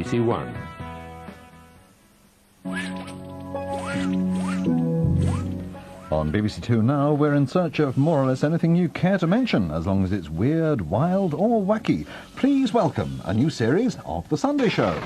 BBC One. On BBC Two now, we're in search of more or less anything you care to mention, as long as it's weird, wild or wacky. Please welcome a new series of The Sunday Show.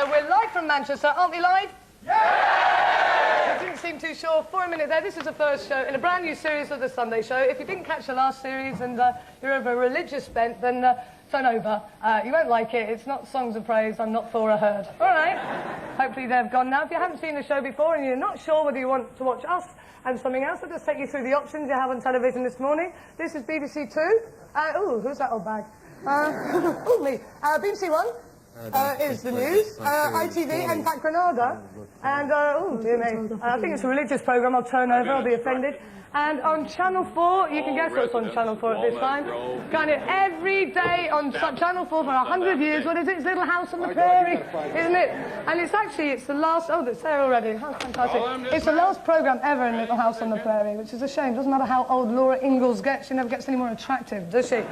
We're live from Manchester, aren't we live? Yeah! You didn't seem too sure for a minute there. This is the first show in a brand new series of The Sunday Show. If you didn't catch the last series and you're of a religious bent, then turn over. You won't like it. It's not songs of praise. I'm not for a herd. All right. Hopefully they've gone now. If you haven't seen the show before and you're not sure whether you want to watch us and something else, I'll just take you through the options you have on television this morning. This is BBC Two. Oh, who's that old bag? Oh, me. BBC One. Is the news, ITV and Pat Granada, and, oh dear me, I think it's a religious programme, I'll turn over, I'll be offended. And on Channel 4, you can guess what's on Channel 4 at this time, kind of every day on Channel 4 for 100 years, what is it, it's Little House on the Prairie, isn't it? And it's actually, it's the last, oh, it's there already, how fantastic. It's the last programme ever in Little House on the Prairie, which is a shame, doesn't matter how old Laura Ingalls gets, she never gets any more attractive, does she?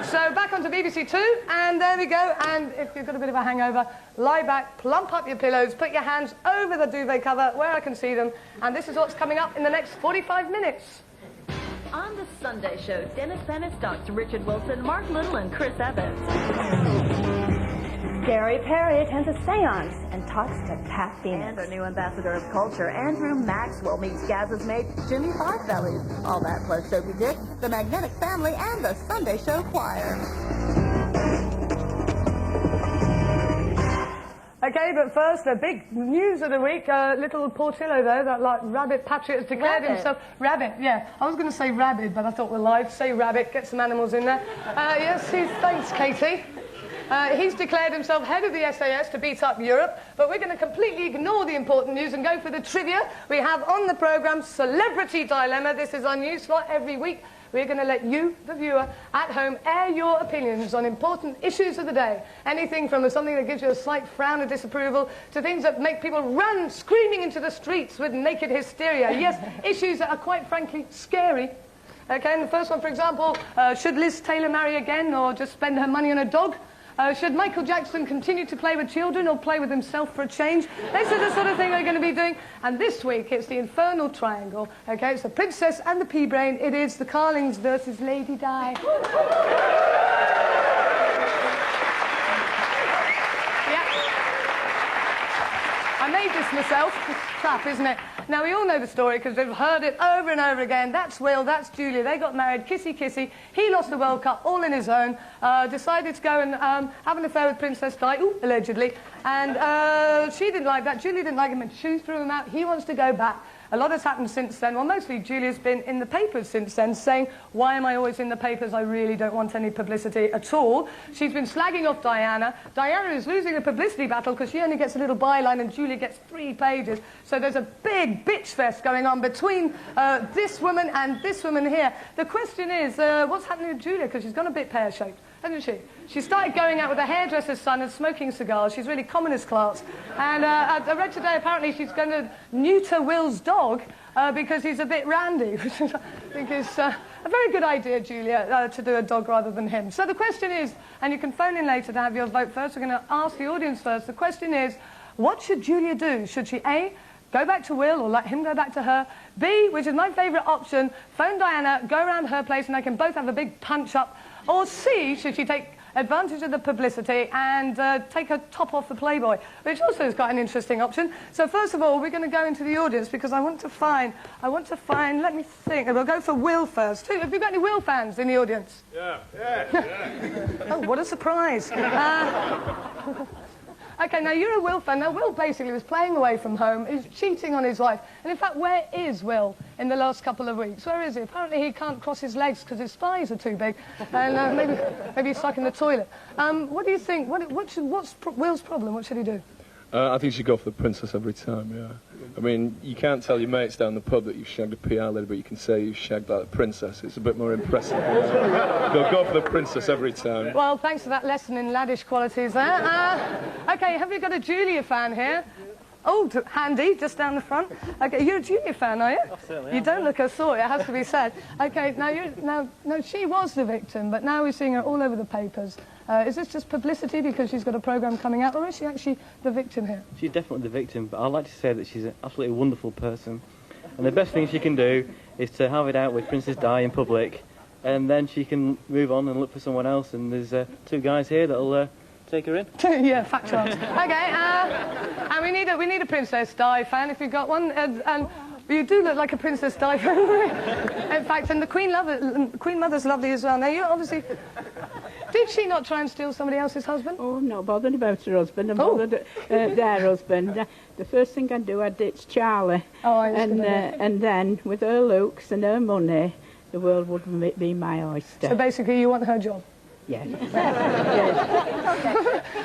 So back onto BBC Two, and there we go, and if you've got a bit of a hangover, lie back, plump up your pillows, put your hands over the duvet cover where I can see them, and this is what's coming up in the next 45 minutes. On the Sunday Show, Dennis Bennett talks to Richard Wilson, Mark Little, and Chris Evans. Gary Perry attends a seance and talks to Pat Phoenix. And our new ambassador of culture, Andrew Maxwell, meets Gaz's mate, Jimmy Five-Bellies. All that plus Soapy Dick, the Magnetic Family, and the Sunday Show Choir. Okay, but first, the big news of the week, little Portillo, though, that, like, rabbit patriot has declared himself... Rabbit, yeah. I was going to say rabid, but I thought we're live. Say rabbit, get some animals in there. Yes, thanks, Katie. He's declared himself head of the SAS to beat up Europe, but we're going to completely ignore the important news and go for the trivia. We have on the programme Celebrity Dilemma. This is our new slot every week. We're going to let you, the viewer, at home, air your opinions on important issues of the day. Anything from something that gives you a slight frown of disapproval to things that make people run screaming into the streets with naked hysteria. Yes, issues that are quite frankly scary. Okay, and the first one, for example, should Liz Taylor marry again or just spend her money on a dog? Should Michael Jackson continue to play with children or play with himself for a change? This is the sort of thing we're going to be doing. And this week, it's the Infernal Triangle. Okay, it's the Princess and the Pea-Brain. It is the Carlings versus Lady Di. I made this myself. It's crap, isn't it? Now, we all know the story because we've heard it over and over again. That's Will, that's Julia. They got married, kissy-kissy. He lost the World Cup all in his own, decided to go and have an affair with Princess Di, allegedly. And she didn't like that. Julia didn't like him, and she threw him out. He wants to go back. A lot has happened since then. Well, mostly Julia's been in the papers since then, saying, why am I always in the papers? I really don't want any publicity at all. She's been slagging off Diana. Diana is losing a publicity battle because she only gets a little byline and Julia gets 3 pages. So there's a big bitch fest going on between this woman and this woman here. The question is, what's happening with Julia? Because she's gone a bit pear-shaped, hasn't she? She started going out with a hairdresser's son and smoking cigars. She's really communist class. And I read today, apparently, she's going to neuter Will's dog because he's a bit randy, which I think is a very good idea, Julia, to do a dog rather than him. So the question is, and you can phone in later to have your vote first. We're going to ask the audience first. The question is, what should Julia do? Should she, A, go back to Will or let him go back to her? B, which is my favourite option, phone Diana, go around her place and they can both have a big punch-up. Or C, should she take advantage of the publicity and take her top off the Playboy, which also is quite an interesting option. So first of all, we're going to go into the audience because I want to find, let me think, we'll go for Will first. Have you got any Will fans in the audience? Yeah. Oh, what a surprise. Okay, now you're a Will fan. Now, Will basically was playing away from home. He's cheating on his wife. And in fact, where is Will in the last couple of weeks? Where is he? Apparently he can't cross his legs because his thighs are too big. And maybe he's stuck in the toilet. What do you think? What's Will's problem? What should he do? I think you should go for the princess every time, yeah. I mean, you can't tell your mates down the pub that you've shagged a PR lady, but you can say you've shagged like a princess. It's a bit more impressive. Go for the princess every time. Well, thanks for that lesson in laddish qualities there. Okay, have you got a Julia fan here? Oh, handy, just down the front. Okay, you're a Julia fan, are you? Absolutely. You don't look her sort, it has to be said. Okay, now she was the victim, but now we're seeing her all over the papers. Is this just publicity because she's got a programme coming out, or is she actually the victim here? She's definitely the victim, but I'd like to say that she's an absolutely wonderful person. And the best thing she can do is to have it out with Princess Di in public, and then she can move on and look for someone else, and there's two guys here that'll take her in. Yeah, fact chance. Okay, and we need a Princess Di fan if you've got one, and you do look like a Princess Di fan. In fact, and the Queen Mother's lovely as well. Now, you obviously... Did she not try and steal somebody else's husband? Oh, I'm not bothered about her husband. I'm bothered their husband. The first thing I do, I ditch Charlie. Oh, and then, with her looks and her money, the world would be my oyster. So basically, you want her job? Yes. Yes.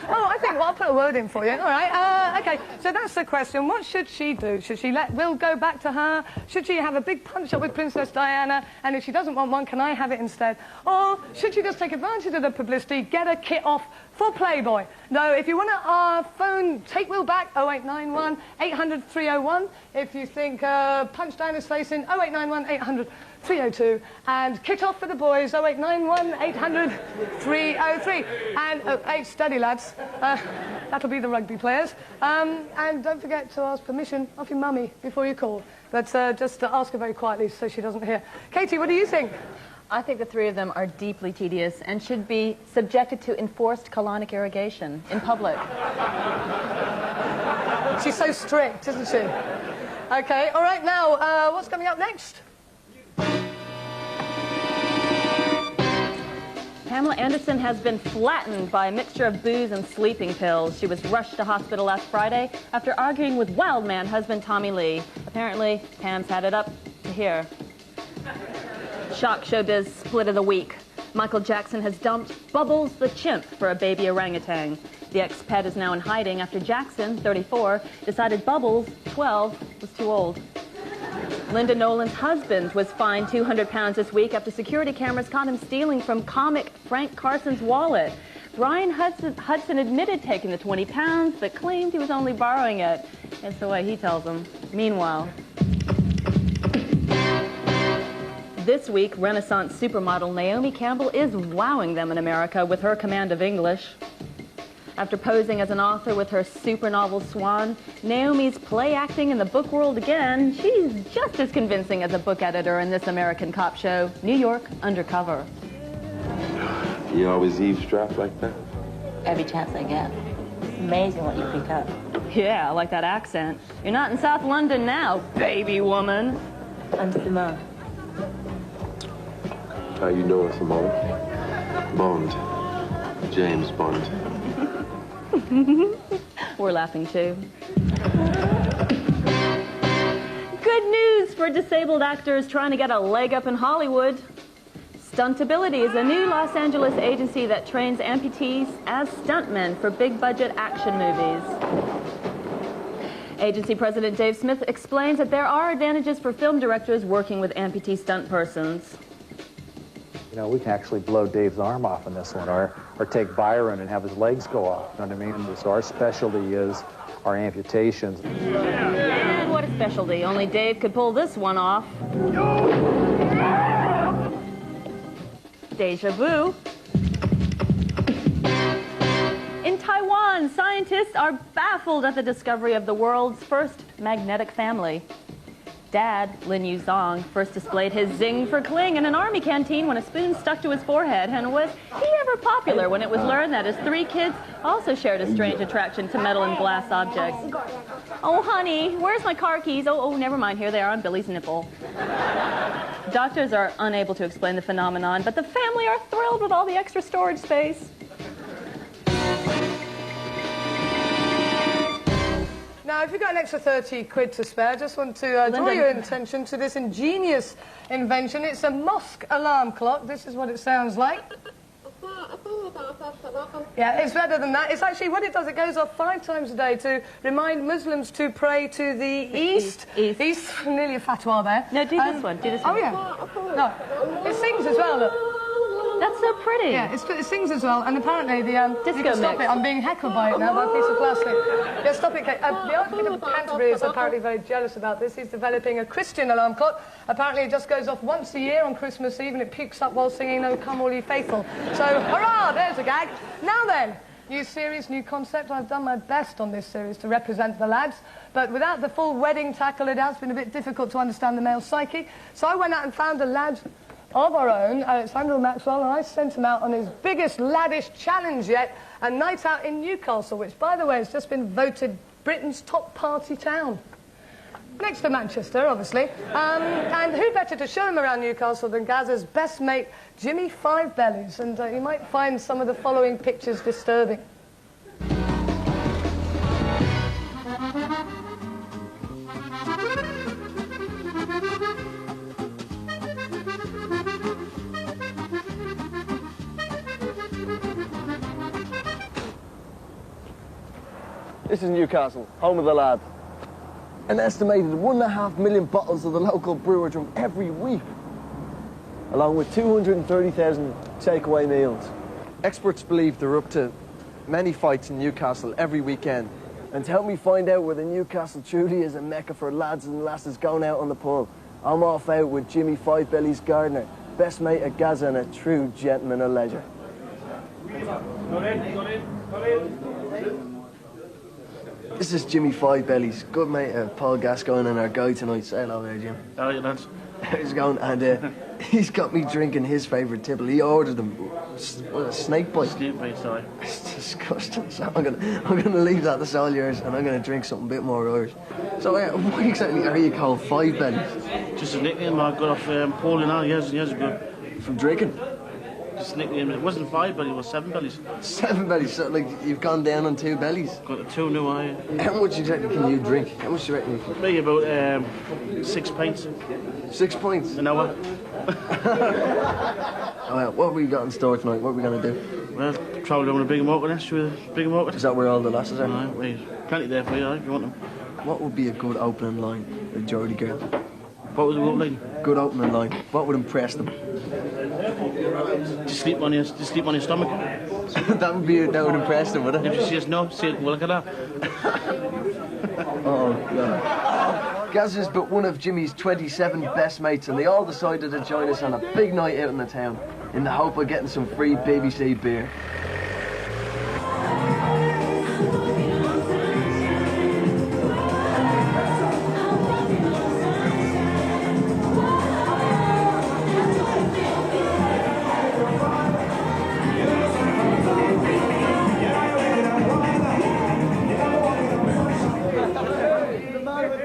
Oh, I think, well, I'll put a word in for you. All right. Okay, so that's the question. What should she do? Should she let Will go back to her? Should she have a big punch-up with Princess Diana? And if she doesn't want one, can I have it instead? Or should she just take advantage of the publicity, get a kit off for Playboy? No, if you want to phone, take Will back, 0891 800 301. If you think punch Diana's face in, 0891 800 302, and kit off for the boys, 0891 800 303. And, hey, steady, lads. That'll be the rugby players. And don't forget to ask permission of your mummy before you call. But just ask her very quietly so she doesn't hear. Katie, what do you think? I think the three of them are deeply tedious and should be subjected to enforced colonic irrigation in public. She's so strict, isn't she? Okay, all right, now, what's coming up next? Pamela Anderson has been flattened by a mixture of booze and sleeping pills. She was rushed to hospital last Friday after arguing with Wildman husband Tommy Lee. Apparently, Pam's had it up to here. Shock showbiz split of the week. Michael Jackson has dumped Bubbles the chimp for a baby orangutan. The ex-pet is now in hiding after Jackson, 34, decided Bubbles, 12, was too old. Linda Nolan's husband was fined £200 this week after security cameras caught him stealing from comic Frank Carson's wallet. Brian Hudson admitted taking the £20, but claimed he was only borrowing it. That's the way he tells them. Meanwhile, this week, Renaissance supermodel Naomi Campbell is wowing them in America with her command of English. After posing as an author with her super novel Swan, Naomi's play acting in the book world again. She's just as convincing as a book editor in this American cop show, New York Undercover. You always eavesdrop like that? Every chance I get. It's amazing what you pick up. Yeah, I like that accent. You're not in South London now, baby woman. I'm Simone. How you doing, Simone? Bond. James Bond. We're laughing too. Good news for disabled actors trying to get a leg up in Hollywood. Stuntability is a new Los Angeles agency that trains amputees as stuntmen for big-budget action movies. Agency President Dave Smith explains that there are advantages for film directors working with amputee stunt persons. You know, we can actually blow Dave's arm off in this one, or take Byron and have his legs go off. You know what I mean? So our specialty is our amputations. And what a specialty. Only Dave could pull this one off. Deja vu. In Taiwan, scientists are baffled at the discovery of the world's first magnetic family. Dad, Lin Yuzong, first displayed his zing for cling in an army canteen when a spoon stuck to his forehead, and was he ever popular when it was learned that his 3 kids also shared a strange attraction to metal and glass objects? Oh, honey, where's my car keys? Oh, never mind, here they are on Billy's nipple. Doctors are unable to explain the phenomenon, but the family are thrilled with all the extra storage space. Now, if you've got an extra 30 quid to spare, I just want to draw your attention to this ingenious invention. It's a mosque alarm clock. This is what it sounds like. Yeah, it's better than that. It's actually, what it does, it goes off 5 times a day to remind Muslims to pray to the east. East, nearly a fatwa there. No, do this one, do this one. Oh, yeah. No, it sings as well, look. That's so pretty. Yeah, it sings as well, and apparently the... Disco you can stop mix. it, I'm being heckled by it now, by a piece of plastic. Yeah, stop it, Kate. The Archbishop of Canterbury is apparently very jealous about this. He's developing a Christian alarm clock. Apparently it just goes off once a year on Christmas Eve, and it pukes up while singing "O Come All Ye Faithful." So, hurrah, there's a gag. Now then, new series, new concept. I've done my best on this series to represent the lads, but without the full wedding tackle, it has been a bit difficult to understand the male psyche. So I went out and found a lad of our own, Alexander Maxwell, and I sent him out on his biggest laddish challenge yet, a night out in Newcastle, which, by the way, has just been voted Britain's top party town. Next to Manchester, obviously. And who better to show him around Newcastle than Gaz's best mate, Jimmy Five Bellies, and you might find some of the following pictures disturbing. This is Newcastle, home of the lad. An estimated 1.5 million bottles of the local brewer drunk every week, along with 230,000 takeaway meals. Experts believe there are up to many fights in Newcastle every weekend. And to help me find out whether Newcastle truly is a mecca for lads and lasses going out on the pub, I'm off out with Jimmy Five Bellies Gardner, best mate at Gaza and a true gentleman of leisure. This is Jimmy Five Bellies, good mate of Paul Gascoigne and our guy tonight. Say hello there, Jim. How are you, lads? How's it going? And he's got me drinking his favourite tipple. He ordered them. What, a snake bite? Snake bite, sorry. It's disgusting. So I'm gonna leave that. That's all yours, and I'm gonna drink something a bit more Irish. So what exactly are you called Five Bellies? Just a nickname I got off Paul and years ago. From drinking? Just a nickname. It wasn't 5 bellies, it was 7 bellies. 7 bellies? So like you've gone down on 2 bellies? Got a 2 new eye. How much exactly can you drink? How much do you reckon you can? Maybe about 6 pints. 6 pints? An hour. Oh, yeah. What have we got in store tonight? What are we going to do? Well, travel down a big market next to a big market. Is that where all the lasses are? Right, wait. Plenty there for you, if you want them. What would be a good opening line, a Geordie girl? What was the good line? Good opening line. What would impress them? Just sleep on your stomach. that would impress them, would it? If she says no, say, well, look at that. Oh, God. Gaz is but one of Jimmy's 27 best mates, and they all decided to join us on a big night out in the town, in the hope of getting some free BBC beer.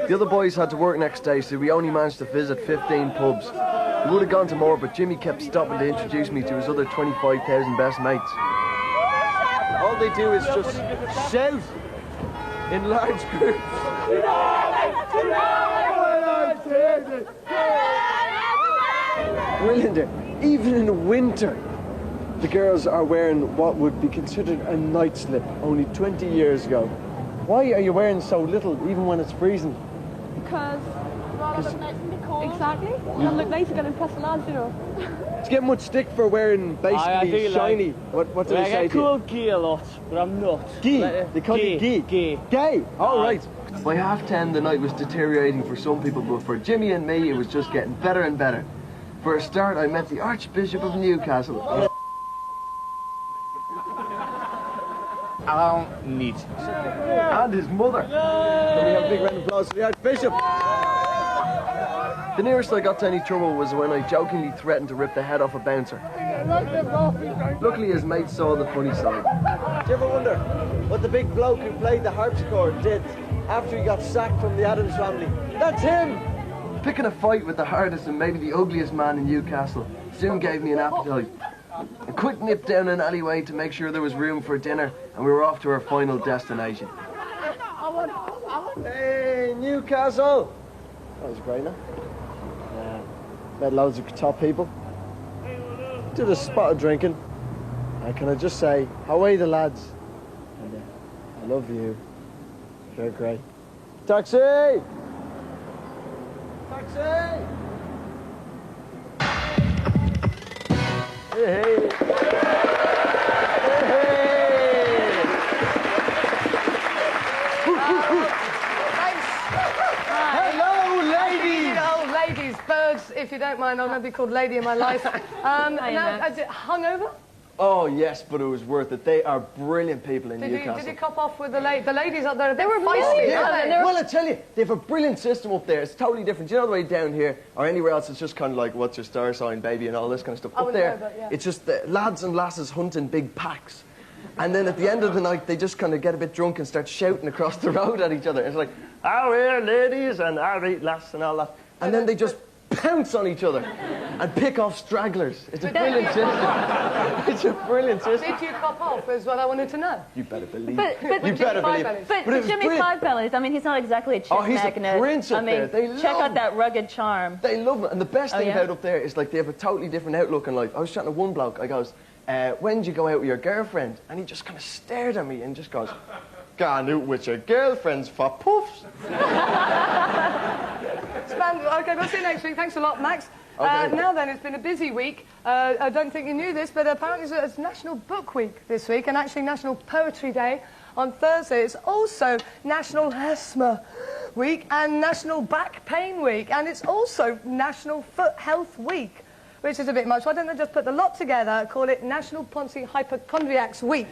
The other boys had to work next day, so we only managed to visit 15 pubs. We would have gone to more, but Jimmy kept stopping to introduce me to his other 25,000 best mates. All they do is just shout in large groups. Brilliant. Even in winter, the girls are wearing what would be considered a night slip only 20 years ago. Why are you wearing so little, even when it's freezing? Because exactly. You look nice, you're going to impress the lads, you know. Do you get much stick for wearing basically shiny? What do they say to you? I call gay a lot, but I'm not. Gay? They call you gay? Gay. Gay? Oh, right. By 10:30 the night was deteriorating for some people, but for Jimmy and me it was just getting better and better. For a start, I met the Archbishop of Newcastle. Alan Neat. And his mother. Can we have a big round of applause for the Archbishop? The nearest I got to any trouble was when I jokingly threatened to rip the head off a bouncer. Luckily his mate saw the funny side. Do you ever wonder what the big bloke who played the harpsichord did after he got sacked from the Addams family? That's him! Picking a fight with the hardest and maybe the ugliest man in Newcastle soon gave me an appetite. A quick nip down an alleyway to make sure there was room for dinner, and we were off to our final destination. Hey, Newcastle! That was great, no? Met loads of top people. Did a spot of drinking. And can I just say, how are the lads? And I love you. You're great. Taxi! Taxi! Hey, hey. Hello, ladies! Oh, ladies, birds, if you don't mind. I'll never be called lady in my life. Now, is it hungover? Oh, yes, but it was worth it. They are brilliant people in Newcastle. Did you cop off with the ladies up there? They were feisty, yeah. Well, I tell you, they have a brilliant system up there. It's totally different. You know the way down here or anywhere else, it's just kind of like, what's your star sign, baby, and all this kind of stuff. Up there, it's just the lads and lasses hunt in big packs. And then at the end of the night, they just kind of get a bit drunk and start shouting across the road at each other. It's like, "How here, ladies," and "All right, lass," and all that. And then they just pounce on each other and pick off stragglers. It's a brilliant system. It's a brilliant system. Did you cop off, is what I wanted to know. You better believe it. You better believe it. But Jimmy Five Bellies, I mean, he's not exactly a chick he's magnet. a prince up there. They check love out that rugged charm. They love him. And the best thing about up there is, like, they have a totally different outlook on life. I was chatting to one bloke. I goes, when did you go out with your girlfriend? And he just kind of stared at me and just goes, "Gone out with your girlfriends for puffs." Okay, we'll see you next week. Thanks a lot, Max. Okay. Now then, it's been a busy week. I don't think you knew this, but apparently it's National Book Week this week, and actually National Poetry Day on Thursday. It's also National Asthma Week and National Back Pain Week, and it's also National Foot Health Week, which is a bit much. Why don't they just put the lot together, call it National Ponzi Hypochondriacs Week?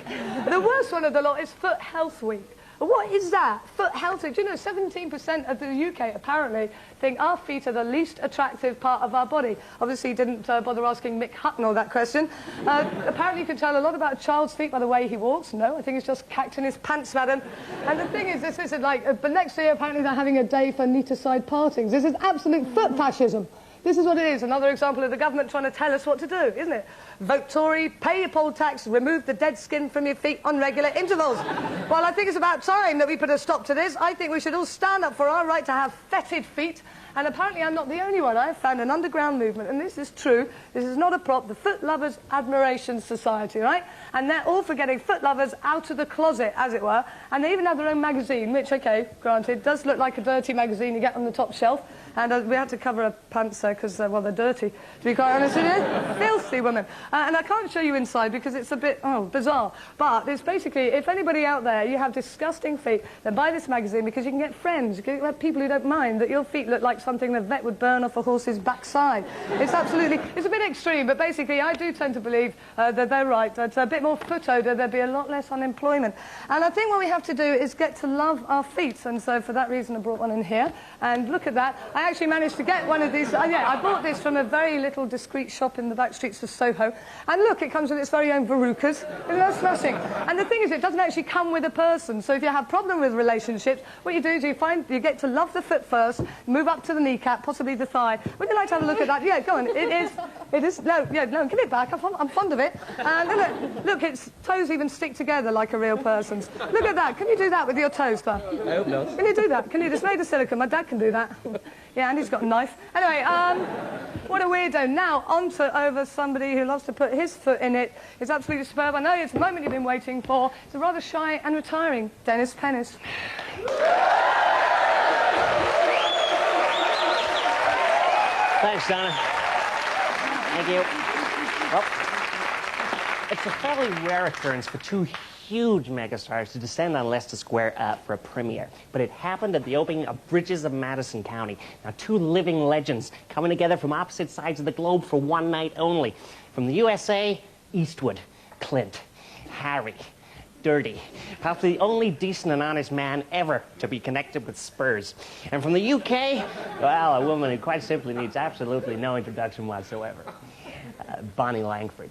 The worst one of the lot is Foot Health Week. What is that? Foot health. Do you know 17% of the UK apparently think our feet are the least attractive part of our body? Obviously, you didn't bother asking Mick Hucknall that question. Apparently, you can tell a lot about a child's feet by the way he walks. No, I think it's just cacked in his pants, madam. And the thing is, this isn't like... but next year, apparently, they're having a day for neater-side partings. This is absolute foot fascism. This is what it is. Another example of the government trying to tell us what to do, isn't it? Vote Tory, pay your poll tax, remove the dead skin from your feet on regular intervals. Well, I think it's about time that we put a stop to this. I think we should all stand up for our right to have fetid feet. And apparently I'm not the only one. I have found an underground movement, and this is true. This is not a prop. The Foot Lovers Admiration Society, right? And they're all for getting foot lovers out of the closet, as it were. And they even have their own magazine, which, OK, granted, does look like a dirty magazine you get on the top shelf. And we had to cover our pants there because, well, they're dirty, to be quite honest with you. Filthy women. And I can't show you inside because it's a bit, bizarre. But it's basically, if anybody out there, you have disgusting feet, then buy this magazine because you can get friends. You can get people who don't mind that your feet look like something the vet would burn off a horse's backside. It's absolutely, it's a bit extreme, but basically I do tend to believe that they're right. That a bit more foot odour, there'd be a lot less unemployment. And I think what we have to do is get to love our feet. And so for that reason I brought one in here. And look at that. I actually managed to get one of these. I bought this from a very little discreet shop in the back streets of Soho. And look, it comes with its very own verrucas. Isn't that smashing? And the thing is, it doesn't actually come with a person. So if you have a problem with relationships, what you do is you get to love the foot first, move up to the kneecap, possibly the thigh. Would you like to have a look at that? Yeah, go on. It is. No, give it back. I'm fond of it. And look, its toes even stick together like a real person's. Look at that. Can you do that with your toes, pal? I hope not. Can you do that? It's made of silicone. My dad can do that. Yeah, and he's got a knife. Anyway, what a weirdo. Now, on to over somebody who loves to put his foot in it. It's absolutely superb. I know it's the moment you've been waiting for. It's a rather shy and retiring Dennis Pennis. Thanks, Donna. Thank you. Well, it's a fairly rare occurrence for two huge megastars to descend on Leicester Square for a premiere. But it happened at the opening of Bridges of Madison County. Now, two living legends coming together from opposite sides of the globe for one night only. From the USA, Eastwood, Clint, Harry. dirty. Perhaps the only decent and honest man ever to be connected with Spurs. And from the UK, well, a woman who quite simply needs absolutely no introduction whatsoever. Bonnie Langford.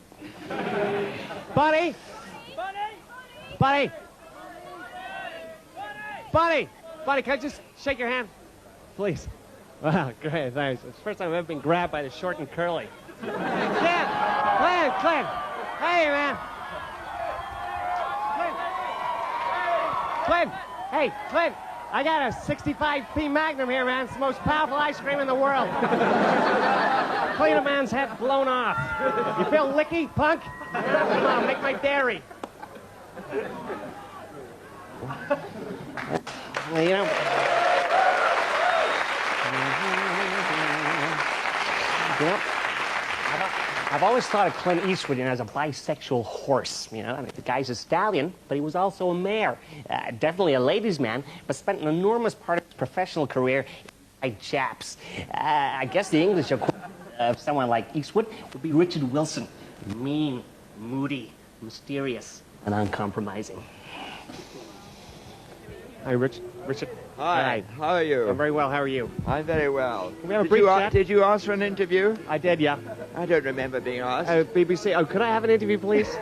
Bonnie! Bonnie! Bonnie! Bonnie, can I just shake your hand? Please. Wow, great, thanks. It's the first time I've ever been grabbed by the short and curly. Clint! Hey, man! Clint! Hey, Clint! I got a 65p Magnum here, man. It's the most powerful ice cream in the world. Clean a man's head blown off. You feel licky, punk? Come on, make my dairy. Well, you know... I've always thought of Clint Eastwood, you know, as a bisexual horse. You know, I mean, the guy's a stallion, but he was also a mare. Definitely a ladies' man, but spent an enormous part of his professional career by chaps. I guess the English equivalent of someone like Eastwood would be Richard Wilson. Mean, moody, mysterious, and uncompromising. Hi, Richard. Hi, how are you? I'm very well, how are you? I'm very well. Can we have a brief chat? Did you ask for an interview? I did, yeah. I don't remember being asked. BBC. Oh, could I have an interview, please?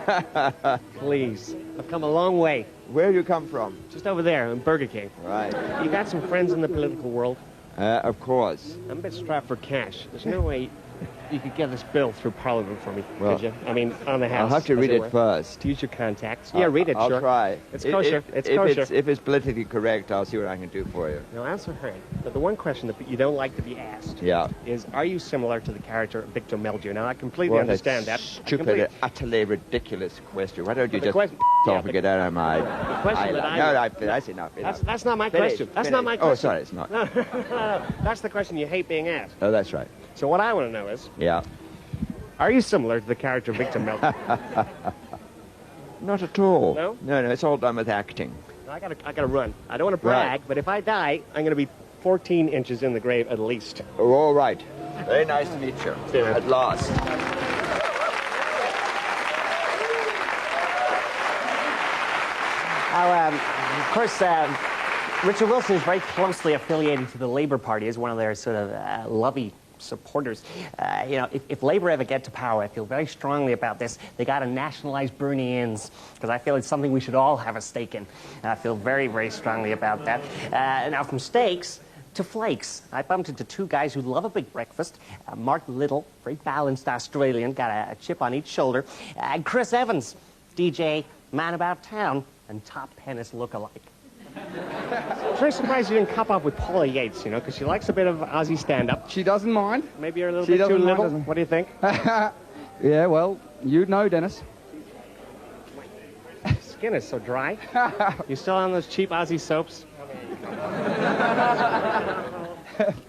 Please. I've come a long way. Where do you come from? Just over there, in Burger King. Right. You got some friends in the political world? Of course. I'm a bit strapped for cash. There's no way you could get this bill through Parliament for me, could you? I mean, on the house. I'll have to read it first. Use your contacts. Yeah, read it, I'll sure. I'll try. It's kosher. It's kosher. If it's politically correct, I'll see what I can do for you. Now, answer her. But the one question that you don't like to be asked is, are you similar to the character Victor Meldrew? Now, I completely understand that. Stupid, utterly ridiculous question. Why don't you just off and get out of my... The question that's enough. That's not my question. That's not my question. Oh, sorry, it's not. No. That's the question you hate being asked. Oh, that's right. So what I want to know is... Yeah. Are you similar to the character Victor Meldrew? Not at all. No? No, it's all done with acting. I gotta run. I don't want to brag, but if I die, I'm going to be 14 inches in the grave at least. Oh, all right. Very nice to meet you. At last. Of course, Richard Wilson is very closely affiliated to the Labour Party as one of their sort of lovey supporters. You know, if Labour ever get to power, I feel very strongly about this. They got to nationalise Bernie Inns, because I feel it's something we should all have a stake in. And I feel very, very strongly about that. Now, from steaks to flakes, I bumped into two guys who love a big breakfast. Mark Little, very balanced Australian, got a chip on each shoulder. And Chris Evans, DJ, man about town, and top tennis look-alike. I'm very surprised you didn't cop up with Paula Yates, you know, because she likes a bit of Aussie stand-up. She doesn't mind. Maybe you're a little bit too little. What do you think? Yeah, well, you'd know, Dennis. Skin is so dry. You still on those cheap Aussie soaps?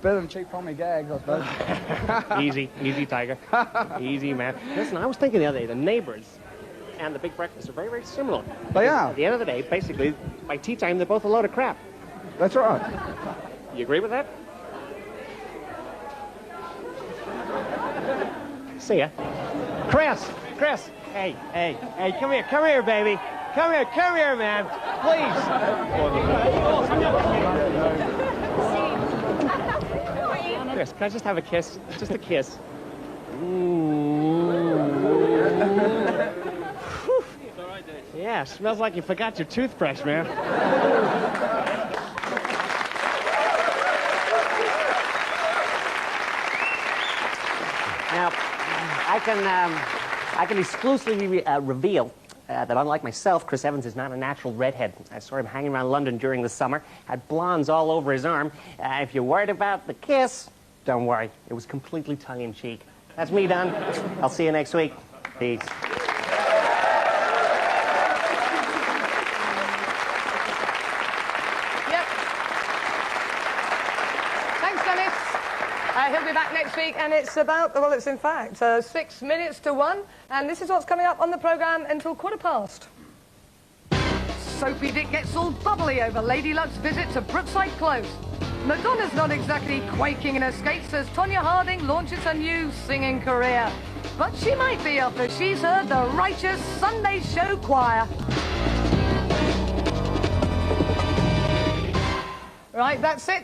Better than cheap Tommy gags, I suppose. Easy, Tiger. Easy, man. Listen, I was thinking the other day, the Neighbours and the Big Breakfast are very, very similar. They are. At the end of the day, basically, by tea time, they're both a load of crap. That's right. You agree with that? See ya. Chris, hey, come here, baby. Come here, man, please. Chris, can I just have a kiss? Just a kiss. Yeah, smells like you forgot your toothbrush, man. Now, I can exclusively reveal that unlike myself, Chris Evans is not a natural redhead. I saw him hanging around London during the summer, had blondes all over his arm. If you're worried about the kiss, don't worry. It was completely tongue-in-cheek. That's me done. I'll see you next week. Peace. He'll be back next week, and it's about, well, it's in fact 6 minutes to 1, and this is what's coming up on the programme until 1:15. Soapy Dick gets all bubbly over Lady Luck's visit to Brookside Close. Madonna's not exactly quaking in her skates as Tonya Harding launches her new singing career. But she might be after she's heard the righteous Sunday show choir. Right, that's it.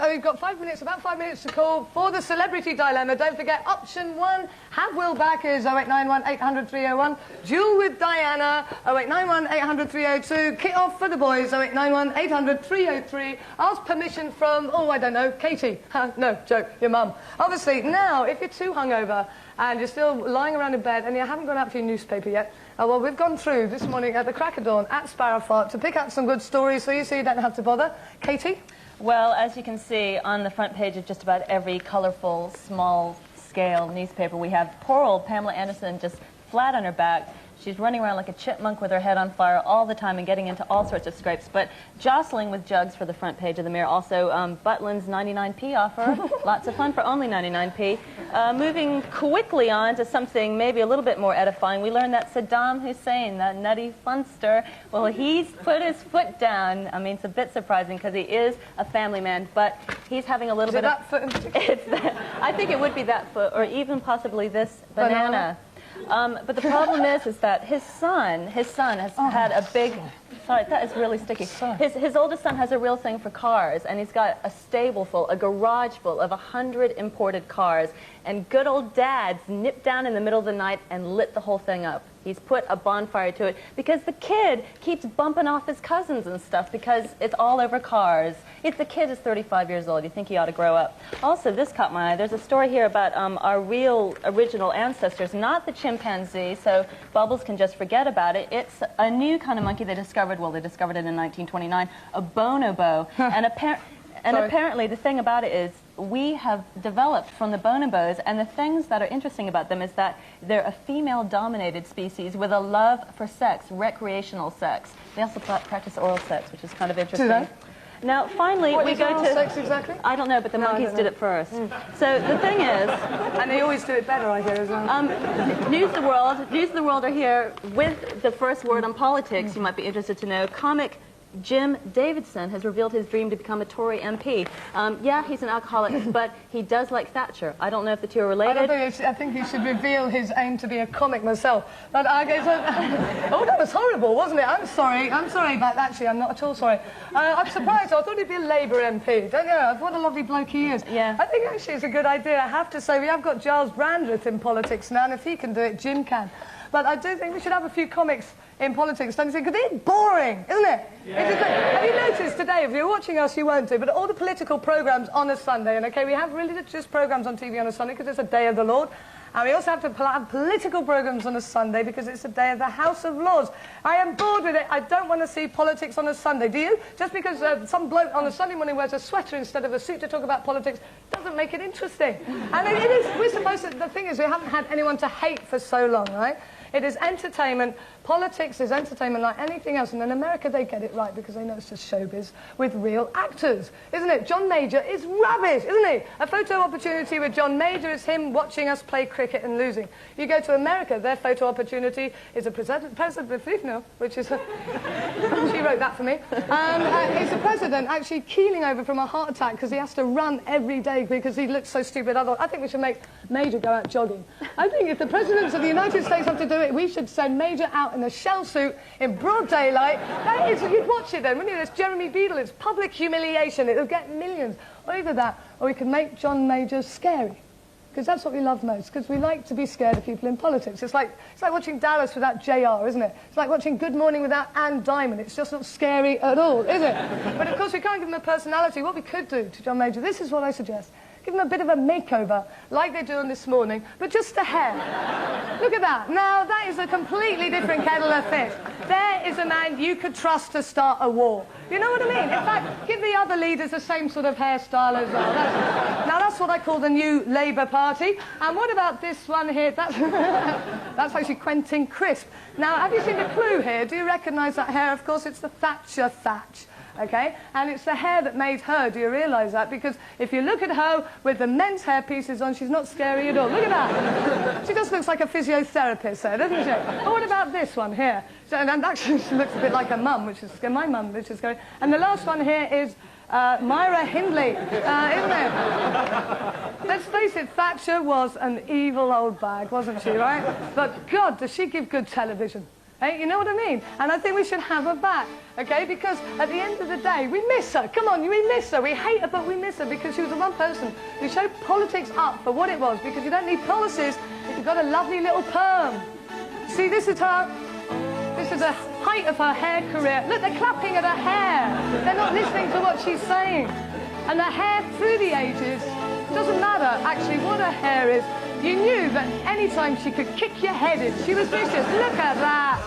We've got 5 minutes, about 5 minutes to call for the celebrity dilemma. Don't forget, option 1, have Will back is 0891 800 301. Duel with Diana, 0891 800 302. Kit off for the boys, 0891 800 303. Ask permission from, oh, I don't know, Katie. No, joke, your mum. Obviously, now, if you're too hungover and you're still lying around in bed and you haven't gone out for your newspaper yet, well, we've gone through this morning at the crack of dawn at Sparrowfart to pick out some good stories so you don't have to bother. Katie? Well, as you can see on the front page of just about every colourful, small-scale newspaper, we have poor old Pamela Anderson just flat on her back. She's running around like a chipmunk with her head on fire all the time and getting into all sorts of scrapes. But jostling with jugs for the front page of the Mirror. Also, Butlin's 99p offer. Lots of fun for only 99p. Moving quickly on to something maybe a little bit more edifying. We learned that Saddam Hussein, that nutty funster, well, he's put his foot down. I mean, it's a bit surprising because he is a family man, but he's having a little bit of... Foot I think it would be that foot, or even possibly this banana. But the problem is that his son has had a big... Sorry, that is really sticky. His oldest son has a real thing for cars, and he's got a stable full, a garage full of 100 imported cars. And good old Dad's nipped down in the middle of the night and lit the whole thing up. He's put a bonfire to it because the kid keeps bumping off his cousins and stuff because it's all over cars. If the kid is 35 years old, you think he ought to grow up. Also, this caught my eye. There's a story here about our real original ancestors, not the chimpanzee, so Bubbles can just forget about it. It's a new kind of monkey they discovered. Well, they discovered it in 1929, a bonobo. And apparently the thing about it is we have developed from the bonobos, and the things that are interesting about them is that they're a female-dominated species with a love for sex, recreational sex. They also practice oral sex, which is kind of interesting. Do they? Now, finally, what we is go oral to... sex exactly? I don't know, but the monkeys did it first. So the thing is... And they always do it better, I hear, as well. News of the World are here with the first word on politics. You might be interested to know. Comic Jim Davidson has revealed his dream to become a Tory MP. Yeah, he's an alcoholic, but he does like Thatcher. I don't know if the two are related. I think he should reveal his aim to be a comic myself. But I guess... oh, that was horrible, wasn't it? I'm sorry about that, actually. I'm not at all sorry. I'm surprised. I thought he'd be a Labour MP. Don't you? What a lovely bloke he is. Yeah. I think actually it's a good idea. I have to say, we have got Giles Brandreth in politics now, and if he can do it, Jim can. But I do think we should have a few comics in politics, don't you think? Because it's boring, isn't it? Yeah. Have you noticed today, if you're watching us, you won't do, but all the political programmes on a Sunday, and okay, we have religious programmes on TV on a Sunday because it's a day of the Lord, and we also have to have political programmes on a Sunday because it's a day of the House of Lords. I am bored with it. I don't want to see politics on a Sunday. Do you? Just because some bloke on a Sunday morning wears a sweater instead of a suit to talk about politics doesn't make it interesting. And it is, we're supposed to, the thing is, we haven't had anyone to hate for so long, right? It is entertainment. Politics is entertainment like anything else. And in America, they get it right because they know it's just showbiz with real actors, isn't it? John Major is rubbish, isn't he? A photo opportunity with John Major is him watching us play cricket and losing. You go to America, their photo opportunity is a president, which is... she wrote that for me. It's a president actually keeling over from a heart attack because he has to run every day because he looks so stupid. I think we should make Major go out jogging. I think if the presidents of the United States have to do it, we should send Major out in a shell suit in broad daylight. That is, you'd watch it then, wouldn't you? It's Jeremy Beadle. It's public humiliation. It'll get millions. Or either that, or we can make John Major scary. Because that's what we love most, because we like to be scared of people in politics. It's like watching Dallas without JR, isn't it? It's like watching Good Morning without Anne Diamond. It's just not scary at all, is it? But of course, we can't give him a personality. What we could do to John Major, this is what I suggest. Give him a bit of a makeover, like they're doing this morning, but just the hair. Look at that. Now, that is a completely different kettle of fish. There is a man you could trust to start a war. You know what I mean? In fact, give the other leaders the same sort of hairstyle as well. Now, that's what I call the new Labour Party. And what about this one here? That's actually Quentin Crisp. Now, have you seen the clue here? Do you recognise that hair? Of course, it's the Thatcher thatch. Okay? And it's the hair that made her. Do you realise that? Because if you look at her with the men's hair pieces on, she's not scary at all. Look at that. She just looks like a physiotherapist there, doesn't she? Oh, what about this one here? So, and actually, she looks a bit like her mum, which is my mum, which is scary. And the last one here is Myra Hindley, isn't it? Let's face it, Thatcher was an evil old bag, wasn't she, right? But, God, does she give good television? Hey, you know what I mean? And I think we should have her back, okay? Because at the end of the day, we miss her. Come on, we miss her. We hate her, but we miss her because she was the one person who showed politics up for what it was, because you don't need policies if you've got a lovely little perm. See, this is her. This is the height of her hair career. Look, they're clapping at her hair. They're not listening to what she's saying. And her hair through the ages, doesn't matter actually what her hair is. You knew that any time she could kick your head in, she was vicious. Look at that.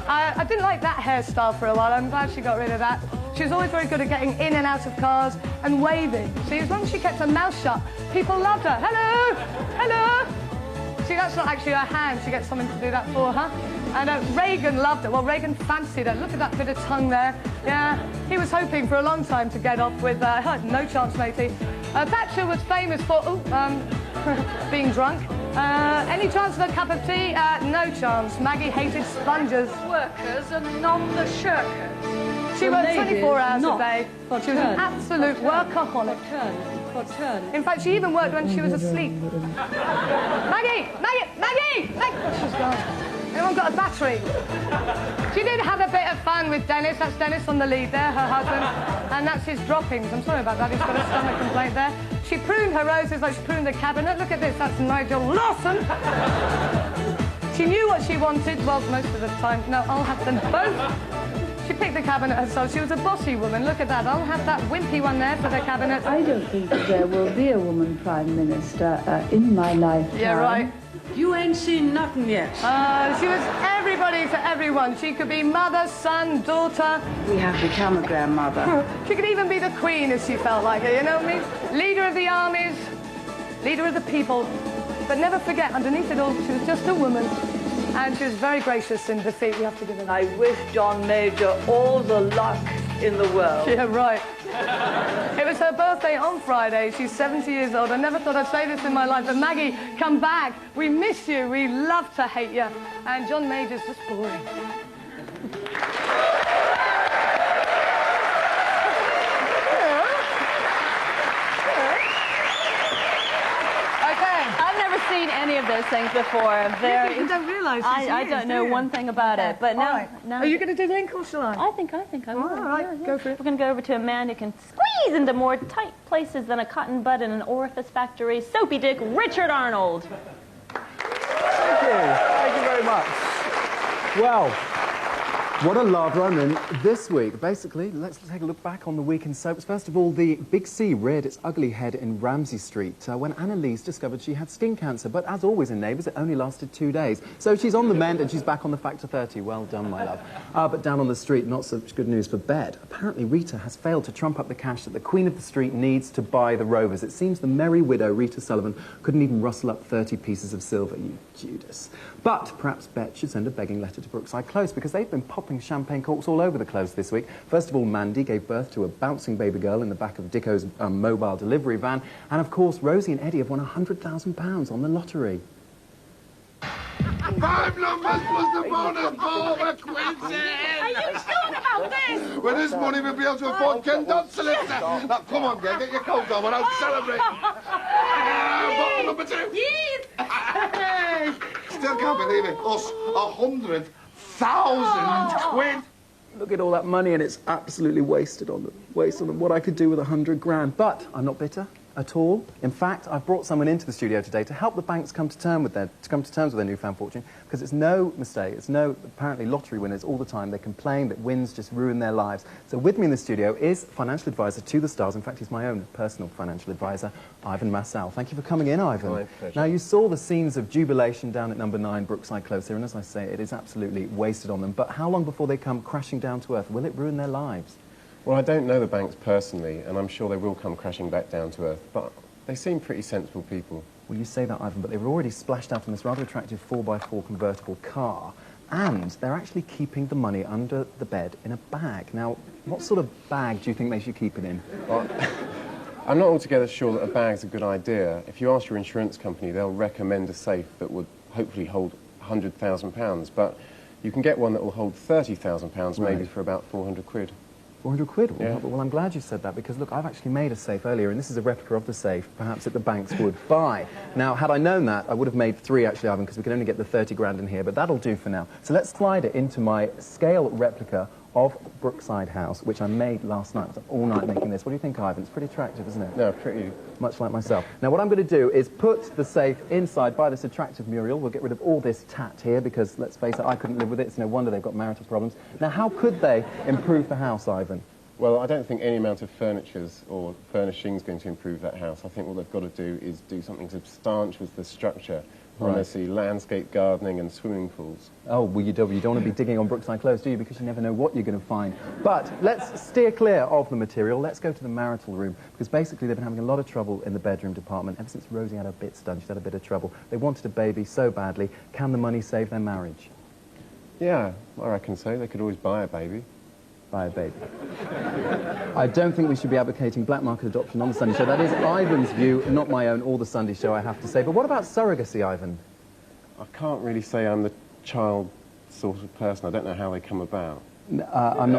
I didn't like that hairstyle for a while. I'm glad she got rid of that. She was always very good at getting in and out of cars and waving. See, as long as she kept her mouth shut, people loved her. Hello, hello. See, that's not actually her hand. She gets someone to do that for her. And Reagan loved her. Well, Reagan fancied her. Look at that bit of tongue there. Yeah, he was hoping for a long time to get off with no chance, matey. Thatcher was famous for being drunk. Any chance of a cup of tea? No chance. Maggie hated sponges. Workers and none the shirkers. She worked 24 hours a day. For She was an absolute workaholic. For turn. In fact, she even worked when she was asleep. Maggie! She's gone. Anyone got a battery? She did have a bit of fun with Dennis. That's Dennis on the lead there, her husband. And that's his droppings. I'm sorry about that. He's got a stomach complaint there. She pruned her roses like she pruned the cabinet. Look at this. That's Nigel Lawson. She knew what she wanted. Well, most of the time. No, I'll have them both. She picked the cabinet herself. She was a bossy woman. Look at that. I'll have that wimpy one there for the cabinet. I don't think that there will be a woman Prime Minister in my lifetime. Yeah, right. You ain't seen nothing yet. She was everybody to everyone. She could be mother, son, daughter. We have become a grandmother. She could even be the queen if she felt like it, you know what I mean? Leader of the armies, leader of the people. But never forget, underneath it all, she was just a woman. And she was very gracious in defeat, we have to give her. I wish John Major all the luck in the world. Yeah, right. It was her birthday on Friday. She's 70 years old. I never thought I'd say this in my life, but Maggie, come back. We miss you. We love to hate you. And John Major's just boring. Seen any of those things before. You don't realise. I don't know one thing about it. But now, Are you going to do the ink or shall I? I think I will. All right, go for it. We're going to go over to a man who can squeeze into more tight places than a cotton bud in an orifice factory. Soapy Dick, Richard Arnold. Thank you. Thank you very much. Well, what a lager I'm in this week. Basically, let's take a look back on the week in soaps. First of all, the Big C reared its ugly head in Ramsey Street when Annalise discovered she had skin cancer. But as always in Neighbours, it only lasted 2 days. So she's on the mend and she's back on the Factor 30. Well done, my love. But down on the street, not such good news for Bed. Apparently, Rita has failed to trump up the cash that the Queen of the Street needs to buy the Rovers. It seems the merry widow, Rita Sullivan, couldn't even rustle up 30 pieces of silver, you Judas. But perhaps Bet should send a begging letter to Brookside Close because they've been popping champagne corks all over the close this week. First of all, Mandy gave birth to a bouncing baby girl in the back of Dicko's mobile delivery van. And of course, Rosie and Eddie have won £100,000 on the lottery. 5 numbers plus the bonus ball, we're Quincy! Are you sure about this? With this money, we'll be able to afford Ken Dodd's solicitor. Now, come on, girl, get your coat on, we're out celebrating. Bottle number 2. Yes! Still can't believe it. Us, 100,000 quid. Look at all that money and it's absolutely wasted on them. What I could do with 100 grand. But I'm not bitter at all. In fact, I've brought someone into the studio today to help the banks come to terms with their newfound fortune, because it's no mistake. It's no, apparently, lottery winners all the time. They complain that wins just ruin their lives. So with me in the studio is financial advisor to the stars. In fact, he's my own personal financial advisor, Ivan Massal. Thank you for coming in, Ivan. My pleasure. Now, you saw the scenes of jubilation down at number 9 Brookside Close here, and as I say, it is absolutely wasted on them. But how long before they come crashing down to earth? Will it ruin their lives? Well, I don't know the banks personally, and I'm sure they will come crashing back down to earth, but they seem pretty sensible people. Well, you say that, Ivan, but they've already splashed out on this rather attractive 4x4 convertible car, and they're actually keeping the money under the bed in a bag. Now, what sort of bag do you think they should keep it in? Well, I'm not altogether sure that a bag's a good idea. If you ask your insurance company, they'll recommend a safe that would hopefully hold £100,000, but you can get one that will hold £30,000 maybe for about 400 quid. 400 quid? Yeah. Well, I'm glad you said that, because look, I've actually made a safe earlier, and this is a replica of the safe, perhaps that the banks would buy. Now, had I known that, I would have made 3 actually, Ivan, because we can only get the 30 grand in here, but that'll do for now. So let's slide it into my scale replica of Brookside House, which I made last night. I was up all night making this. What do you think, Ivan? It's pretty attractive, isn't it? Yeah, pretty. Much like myself. Now, what I'm going to do is put the safe inside by this attractive mural. We'll get rid of all this tat here, because, let's face it, I couldn't live with it. It's no wonder they've got marital problems. Now, how could they improve the house, Ivan? Well, I don't think any amount of furnitures or furnishing is going to improve that house. I think what they've got to do is do something substantial with the structure. Right. I see landscape gardening and swimming pools. Oh, well, you don't want to be digging on Brookside Close, do you? Because you never know what you're going to find. But let's steer clear of the material. Let's go to the marital room, because basically they've been having a lot of trouble in the bedroom department ever since Rosie had her bits done. She's had a bit of trouble. They wanted a baby so badly. Can the money save their marriage? Yeah, I reckon so. They could always buy a baby. Buy a baby. I don't think we should be advocating black market adoption on the Sunday Show. That is Ivan's view, not my own, or the Sunday Show, I have to say. But what about surrogacy, Ivan? I can't really say I'm the child sort of person. I don't know how they come about. I'm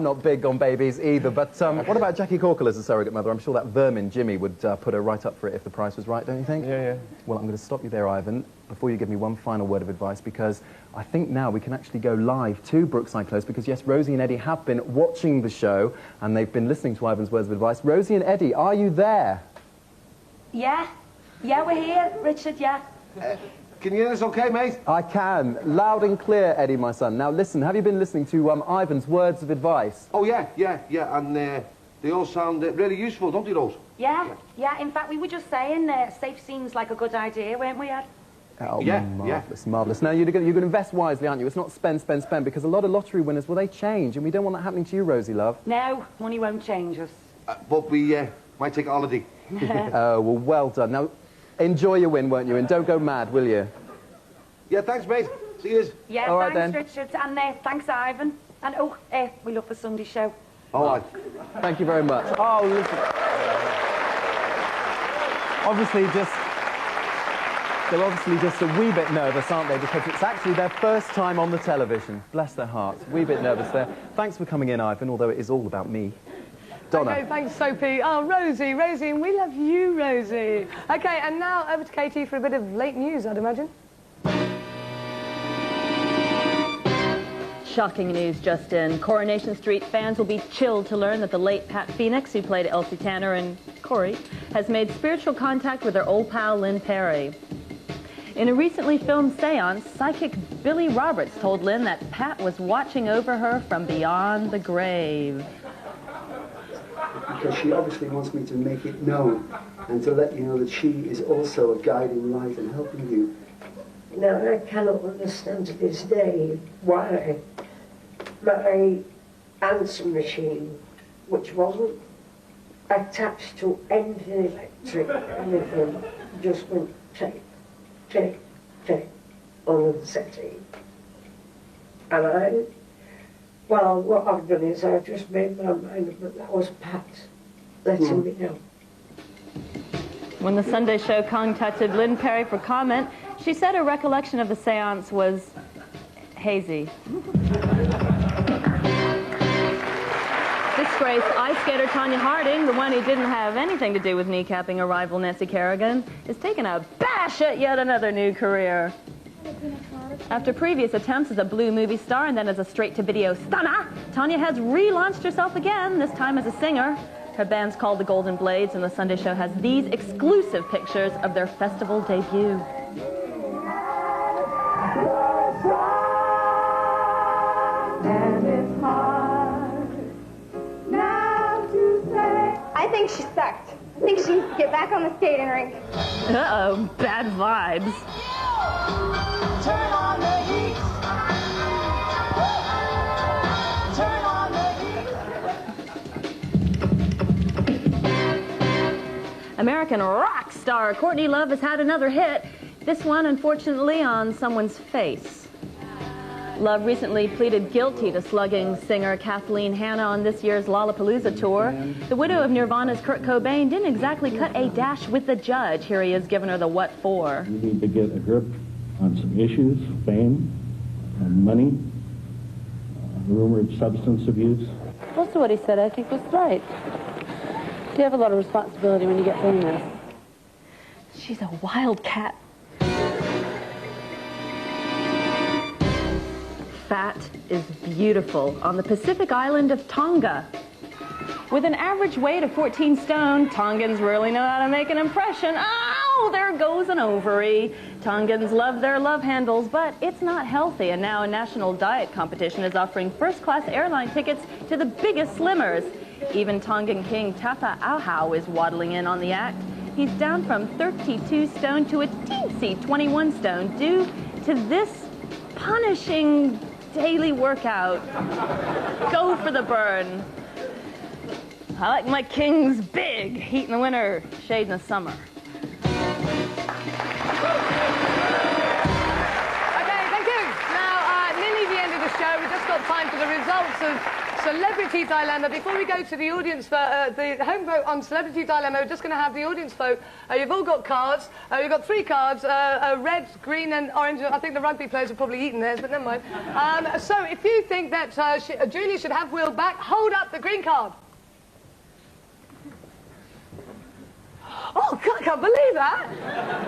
not big on babies either. But what about Jackie Corkle as a surrogate mother? I'm sure that vermin Jimmy would put her right up for it if the price was right, don't you think? Yeah, yeah. Well, I'm going to stop you there, Ivan, before you give me one final word of advice, because I think now we can actually go live to Brookside Close, because yes, Rosie and Eddie have been watching the show and they've been listening to Ivan's words of advice. Rosie and Eddie, are you there? Yeah, we're here, Richard, yeah. Can you hear us okay, mate? I can. Loud and clear, Eddie, my son. Now, listen, have you been listening to Ivan's words of advice? Oh, yeah, and they all sound really useful, don't they, Rose? Yeah. In fact, we were just saying safe seems like a good idea, weren't we, Ed? Oh, marvellous. Now, you're going to invest wisely, aren't you? It's not spend, because a lot of lottery winners, well, they change, and we don't want that happening to you, Rosie, love. No, money won't change us. But we might take a holiday. Oh, well done. Now, enjoy your win, won't you? And don't go mad, will you? Yeah, thanks, mate. See you. Yeah, all right, thanks, then. Richard. And thanks, Ivan. And, we love the Sunday Show. All right. Thank you very much. Oh, listen. They're obviously just a wee bit nervous, aren't they? Because it's actually their first time on the television. Bless their hearts. Wee bit nervous there. Thanks for coming in, Ivan, although it is all about me. Donna. Okay, thanks, Sophie. Oh, Rosie, and we love you, Rosie. Okay, and now over to Katie for a bit of late news, I'd imagine. Shocking news just in. Coronation Street fans will be chilled to learn that the late Pat Phoenix, who played Elsie Tanner and Corey, has made spiritual contact with her old pal Lynn Perry. In a recently filmed seance, psychic Billy Roberts told Lynn that Pat was watching over her from beyond the grave. Because she obviously wants me to make it known and to let you know that she is also a guiding light and helping you. Now, I cannot understand to this day why my answer machine, which wasn't attached to anything electric, anything, just went tick, tick, tick on the settee. And what I've done is I've just made my mind up that that was Pat letting me know. When the Sunday Show contacted Lynn Perry for comment, she said her recollection of the seance was hazy. Disgraced ice skater Tanya Harding, the one who didn't have anything to do with kneecapping her rival Nancy Kerrigan, is taking a bash at yet another new career. After previous attempts as a blue movie star and then as a straight-to-video stunner, Tanya has relaunched herself again, this time as a singer. Her band's called the Golden Blades, and the Sunday Show has these exclusive pictures of their festival debut. I think she sucked. I think she needs to get back on the skating rink. Uh-oh, bad vibes. Turn on the heat. Turn on the heat. American rock star Courtney Love has had another hit, this one unfortunately on someone's face. Love recently pleaded guilty to slugging singer Kathleen Hanna on this year's Lollapalooza tour. The widow of Nirvana's Kurt Cobain didn't exactly cut a dash with the judge. Here he is giving her the what for. You need to get a grip on some issues, fame, money, rumored substance abuse? Most of what he said, I think, was right. You have a lot of responsibility when you get famous. She's a wildcat. Fat is beautiful on the Pacific island of Tonga. With an average weight of 14 stone, Tongans really know how to make an impression. Ow! There goes an ovary. Tongans love their love handles, but it's not healthy, and now a national diet competition is offering first-class airline tickets to the biggest slimmers. Even Tongan King Tapa Auhau is waddling in on the act. He's down from 32 stone to a teensy 21 stone due to this punishing daily workout. Go for the burn. I like my kings big. Heat in the winter, shade in the summer. Okay, thank you. Now, nearly the end of the show. We've just got time for the results of Celebrity Dilemma. Before we go to the audience, the home vote on Celebrity Dilemma, we're just going to have the audience vote. You've all got cards. You've got 3 cards, red, green and orange. I think the rugby players have probably eaten theirs, but never mind. So if you think that Julie should have Will back, hold up the green card. Oh, God, I can't believe that.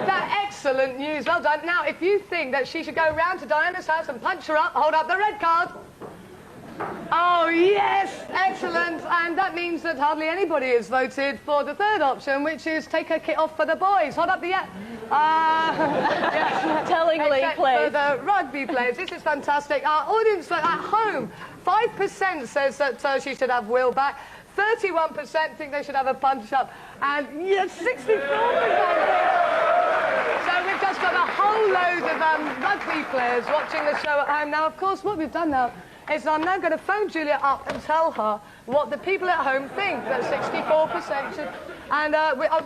That's excellent news. Well done. Now, if you think that she should go round to Diana's house and punch her up, hold up the red card. Oh, yes. Excellent. And that means that hardly anybody has voted for the third option, which is take her kit off for the boys. Hold up the... yes. Tellingly played. For the rugby players. This is fantastic. Our audience at home, 5% says that she should have Will back. 31% think they should have a punch-up, and yes, 64%. So we've just got a whole load of rugby players watching the show at home. Now, of course, what we've done now is I'm now going to phone Julia up and tell her what the people at home think, that 64% should... And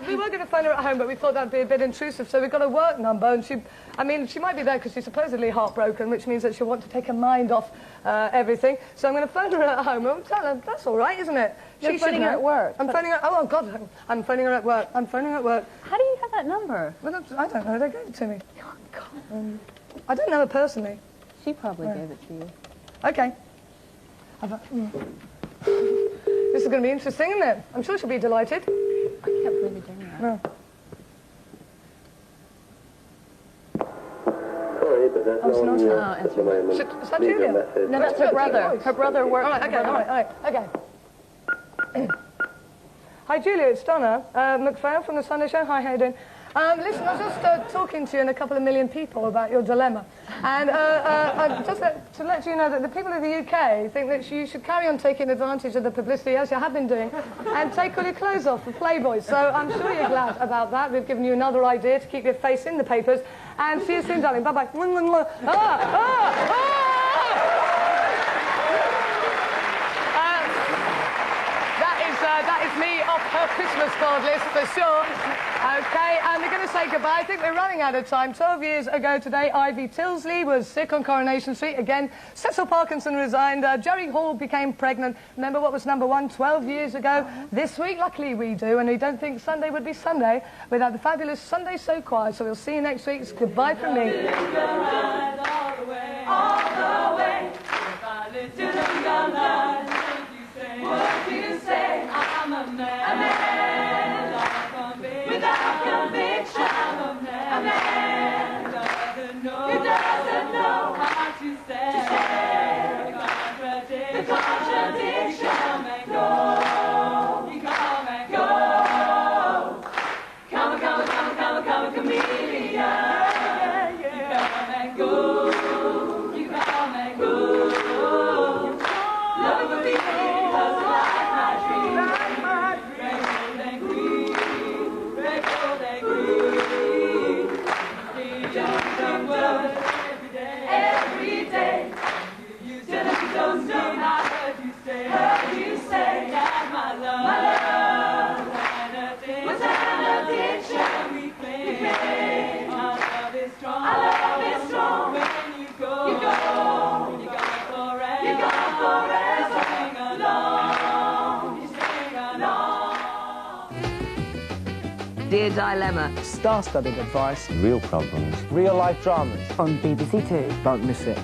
we were going to phone her at home, but we thought that'd be a bit intrusive, so we've got a work number, and she might be there because she's supposedly heartbroken, which means that she'll want to take her mind off everything. So I'm going to phone her at home and tell her, that's all right, isn't it? You're phoning her at work. I'm phoning her... Oh, God, I'm phoning her at work. I'm phoning her at work. How do you have that number? Well, I don't know. They gave it to me. Oh, God. I don't know her personally. She probably gave it to you. Okay. This is going to be interesting, isn't it? I'm sure she'll be delighted. I can't believe you're doing that. No. Sorry, but that's not on her. at the moment. Is that Julia? No, that's her brother. Her brother works... All right, okay, all right, okay. Hi, Julia, it's Donna McPhail from The Sunday Show. Hi, how you doing? Listen, I was just talking to you and a couple of million people about your dilemma. And just to let you know that the people of the UK think that you should carry on taking advantage of the publicity, as you have been doing, and take all your clothes off for Playboy. So I'm sure you're glad about that. We've given you another idea to keep your face in the papers. And see you soon, darling. Bye-bye. That is me off her Christmas card list for sure. Okay, and we're going to say goodbye. I think we're running out of time. 12 years ago today, Ivy Tilsley was sick on Coronation Street. Again, Cecil Parkinson resigned. Jerry Hall became pregnant. Remember what was #1 12 years ago? This week, luckily we do, and we don't think Sunday would be Sunday without the fabulous Sunday So Quiet. So we'll see you next week. It's goodbye from me. All the way, what do you say? I'm a man without conviction. A man who doesn't know how to say the contradiction. Come and go. You come and go. Come, chameleon. You come and go. You come and go. Love will be every day. You said that you don't know. I heard you say that my love was an addiction. We play. Our love is strong. When you go forever. You go forever. Sing along. You sing along. Dear Dilemma. Star-studded advice. Real problems. Real-life dramas. On BBC Two. Don't miss it.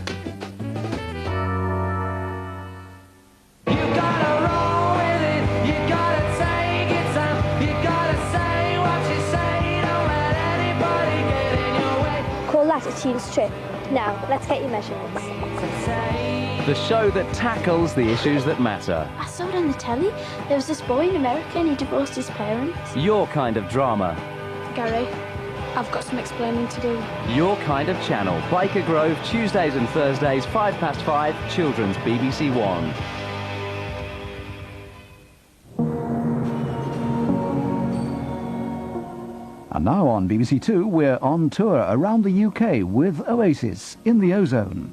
team's trip. Now, let's get your measurements. The show that tackles the issues that matter. I saw it on the telly. There was this boy in America and he divorced his parents. Your kind of drama. Gary, I've got some explaining to do. Your kind of channel. Baker Grove, Tuesdays and Thursdays, 5:05, Children's BBC One. And now on BBC Two, we're on tour around the UK with Oasis in the Ozone.